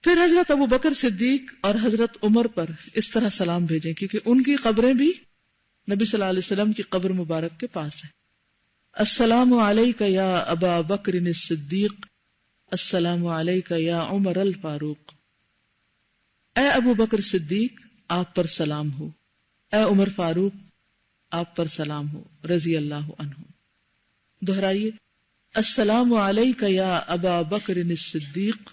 پھر حضرت ابو بکر صدیق اور حضرت عمر پر اس طرح سلام بھیجیں، کیونکہ ان کی قبریں بھی نبی صلی اللہ علیہ وسلم کی قبر مبارک کے پاس ہیں. السلام علیک یا ابا بکر الصدیق، السلام علیک یا عمر الفاروق. اے ابو بکر صدیق آپ پر سلام ہو، اے عمر فاروق آپ پر سلام ہو رضی اللہ عنہ. دہرائیے، السلام علیک یا ابا بکر الصدیق،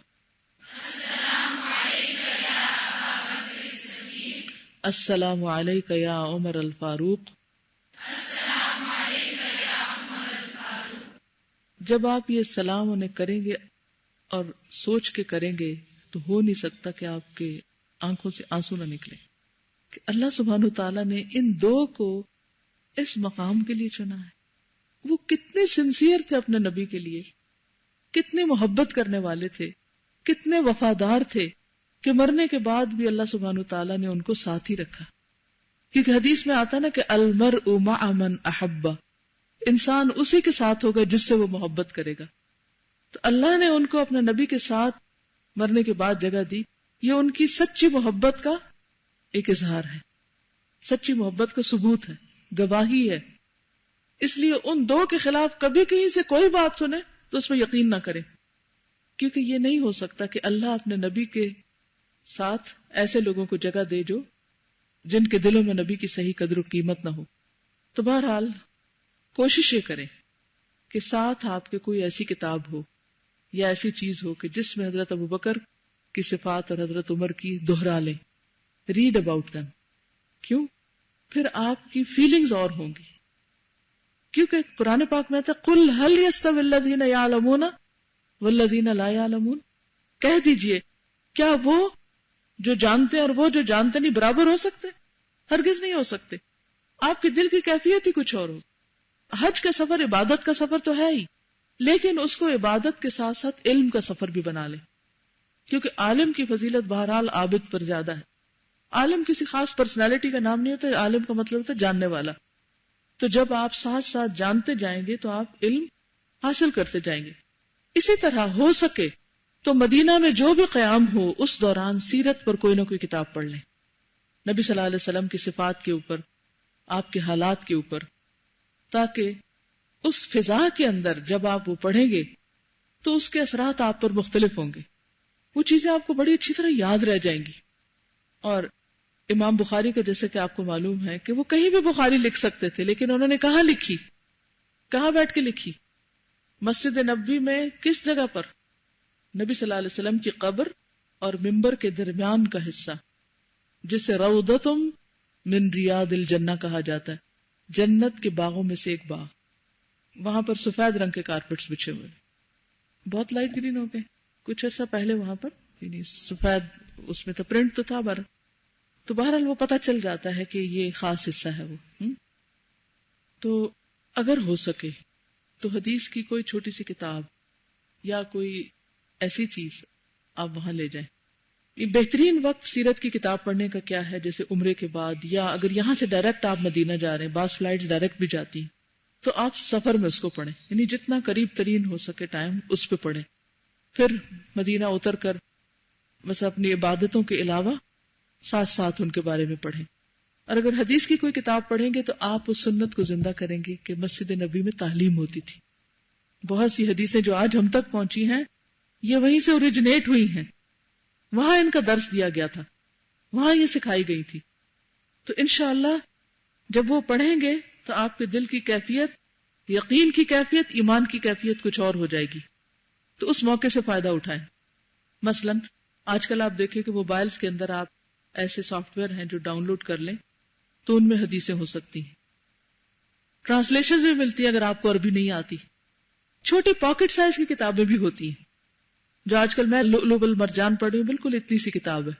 السلام علیک یا عمر الفاروق. جب آپ یہ سلام انہیں کریں گے اور سوچ کے کریں گے تو ہو نہیں سکتا کہ آپ کے آنکھوں سے آنسو نہ نکلے کہ اللہ سبحانہ تعالیٰ نے ان دو کو اس مقام کے لیے چنا ہے. وہ کتنے سنسیئر تھے اپنے نبی کے لیے، کتنے محبت کرنے والے تھے، کتنے وفادار تھے کہ مرنے کے بعد بھی اللہ سبحانہ تعالیٰ نے ان کو ساتھ ہی رکھا. کیونکہ حدیث میں آتا نا کہ المرء مع من احب، انسان اسی کے ساتھ ہوگا جس سے وہ محبت کرے گا. تو اللہ نے ان کو اپنے نبی کے ساتھ مرنے کے بعد جگہ دی. یہ ان کی سچی محبت کا ایک اظہار ہے، سچی محبت کا ثبوت ہے، گواہی ہے. اس لیے ان دو کے خلاف کبھی کہیں سے کوئی بات سنے تو اس میں یقین نہ کرے، کیونکہ یہ نہیں ہو سکتا کہ اللہ اپنے نبی کے ساتھ ایسے لوگوں کو جگہ دے جو جن کے دلوں میں نبی کی صحیح قدر و قیمت نہ ہو. تو بہرحال کوشش یہ کریں کہ ساتھ آپ کے کوئی ایسی کتاب ہو یا ایسی چیز ہو کہ جس میں حضرت ابو بکر کی صفات اور حضرت عمر کی دہرا لیں. Read about them. کیوں؟ پھر آپ کی فیلنگز اور ہوں گی. کیونکہ قرآن پاک میں آتا ہے قُلْ هَلْ يَسْتَوِي الَّذِينَ يَعْلَمُونَ وَالَّذِينَ لَا يَعْلَمُونَ، کہہ دیجئے کیا وہ جو جانتے اور وہ جو جانتے نہیں برابر ہو سکتے؟ ہرگز نہیں ہو سکتے. آپ کے دل کی کیفیت ہی کچھ اور ہو. حج کا سفر عبادت کا سفر تو ہے ہی، لیکن اس کو عبادت کے ساتھ ساتھ علم کا سفر بھی بنا لے، کیونکہ عالم کی فضیلت بہرحال عابد پر زیادہ ہے. عالم کسی خاص پرسنالٹی کا نام نہیں ہوتا، عالم کا مطلب ہوتا ہے جاننے والا. تو جب آپ ساتھ ساتھ جانتے جائیں گے تو آپ علم حاصل کرتے جائیں گے. اسی طرح ہو سکے تو مدینہ میں جو بھی قیام ہو اس دوران سیرت پر کوئی نہ کوئی کتاب پڑھ لیں، نبی صلی اللہ علیہ وسلم کی صفات کے اوپر، آپ کے حالات کے اوپر، تاکہ اس فضا کے اندر جب آپ وہ پڑھیں گے تو اس کے اثرات آپ پر مختلف ہوں گے. وہ چیزیں آپ کو بڑی اچھی طرح یاد رہ جائیں گی. اور امام بخاری کا جیسے کہ آپ کو معلوم ہے کہ وہ کہیں بھی بخاری لکھ سکتے تھے، لیکن انہوں نے کہاں لکھی، کہاں بیٹھ کے لکھی؟ مسجد نبوی میں کس جگہ پر؟ نبی صلی اللہ علیہ وسلم کی قبر اور منبر کے درمیان کا حصہ، جسے روضۃ من ریاض الجنہ کہا جاتا ہے، جنت کے باغوں میں سے ایک باغ. وہاں پر سفید رنگ کے کارپٹس بچھے ہوئے، بہت لائٹ گرین ہو گئے. کچھ عرصہ پہلے وہاں پر یعنی سفید اس میں تو پرنٹ تو تھا تو بہرحال وہ پتہ چل جاتا ہے کہ یہ خاص حصہ ہے وہ. تو اگر ہو سکے تو حدیث کی کوئی چھوٹی سی کتاب یا کوئی ایسی چیز آپ وہاں لے جائیں. یہ بہترین وقت سیرت کی کتاب پڑھنے کا کیا ہے؟ جیسے عمرے کے بعد، یا اگر یہاں سے ڈائریکٹ آپ مدینہ جا رہے ہیں، بعض فلائٹس ڈائریکٹ بھی جاتی ہیں، تو آپ سفر میں اس کو پڑھیں، یعنی جتنا قریب ترین ہو سکے ٹائم اس پہ پڑھیں. پھر مدینہ اتر کر بس اپنی عبادتوں کے علاوہ ساتھ ساتھ ان کے بارے میں پڑھیں. اور اگر حدیث کی کوئی کتاب پڑھیں گے تو آپ اس سنت کو زندہ کریں گے کہ مسجد نبی میں تعلیم ہوتی تھی. بہت سی حدیثیں جو آج ہم تک پہنچی ہیں یہ وہیں سے اوریجنیٹ ہوئی ہیں، وہاں ان کا درس دیا گیا تھا، وہاں یہ سکھائی گئی تھی. تو انشاءاللہ جب وہ پڑھیں گے تو آپ کے دل کی کیفیت، یقین کی کیفیت، ایمان کی کیفیت کچھ اور ہو جائے گی. تو اس موقع سے فائدہ اٹھائیں. مثلا آج کل آپ دیکھیں کہ موبائلز کے اندر آپ ایسے سافٹ ویئر ہیں جو ڈاؤن لوڈ کر لیں تو ان میں حدیثیں ہو سکتی ہیں، ٹرانسلیشنز بھی ملتی ہیں اگر آپ کو عربی نہیں آتی. چھوٹی پاکٹ سائز کی کتابیں بھی ہوتی ہیں، جو آج کل میں لؤلؤ المرجان پڑھ رہی ہوں، بالکل اتنی سی کتاب ہے.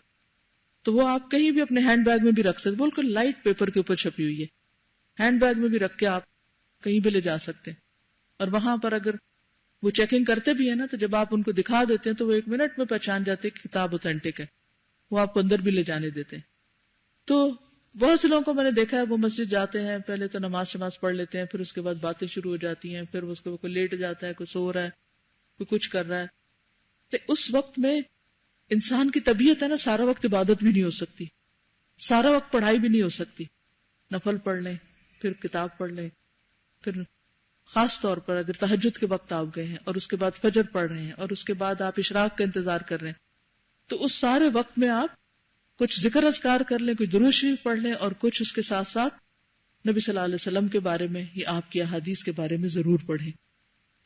تو وہ آپ کہیں بھی اپنے ہینڈ بیگ میں بھی رکھ سکتے، بالکل لائٹ پیپر کے اوپر چھپی ہوئی ہے، ہینڈ بیگ میں بھی رکھ کے آپ کہیں بھی لے جا سکتے ہیں. اور وہاں پر اگر وہ چیکنگ کرتے بھی ہیں نا تو جب آپ ان کو دکھا دیتے ہیں تو وہ 1 منٹ میں پہچان جاتے ہیں کہ کتاب اوتھینٹک ہے، وہ آپ کو اندر بھی لے جانے دیتے ہیں. تو بہت سے لوگوں کو میں نے دیکھا ہے وہ مسجد جاتے ہیں، پہلے تو نماز پڑھ لیتے ہیں، پھر اس کے بعد باتیں شروع ہو جاتی ہیں، پھر اس کو کوئی لیٹ جاتا ہے، کوئی سو رہا ہے، کوئی کچھ کر رہا ہے. اس وقت میں انسان کی طبیعت ہے نا، سارا وقت عبادت بھی نہیں ہو سکتی، سارا وقت پڑھائی بھی نہیں ہو سکتی. نفل پڑھ لیں، پھر کتاب پڑھ لیں، پھر خاص طور پر اگر تہجد کے وقت آپ گئے ہیں اور اس کے بعد فجر پڑھ رہے ہیں اور اس کے بعد آپ اشراق کا انتظار کر رہے ہیں، تو اس سارے وقت میں آپ کچھ ذکر اذکار کر لیں، کچھ درود شریف پڑھ لیں، اور کچھ اس کے ساتھ ساتھ نبی صلی اللہ علیہ وسلم کے بارے میں یا آپ کی احادیث کے بارے میں ضرور پڑھیں.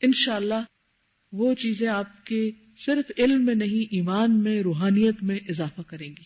انشاءاللہ وہ چیزیں آپ کے صرف علم میں نہیں، ایمان میں، روحانیت میں اضافہ کریں گی.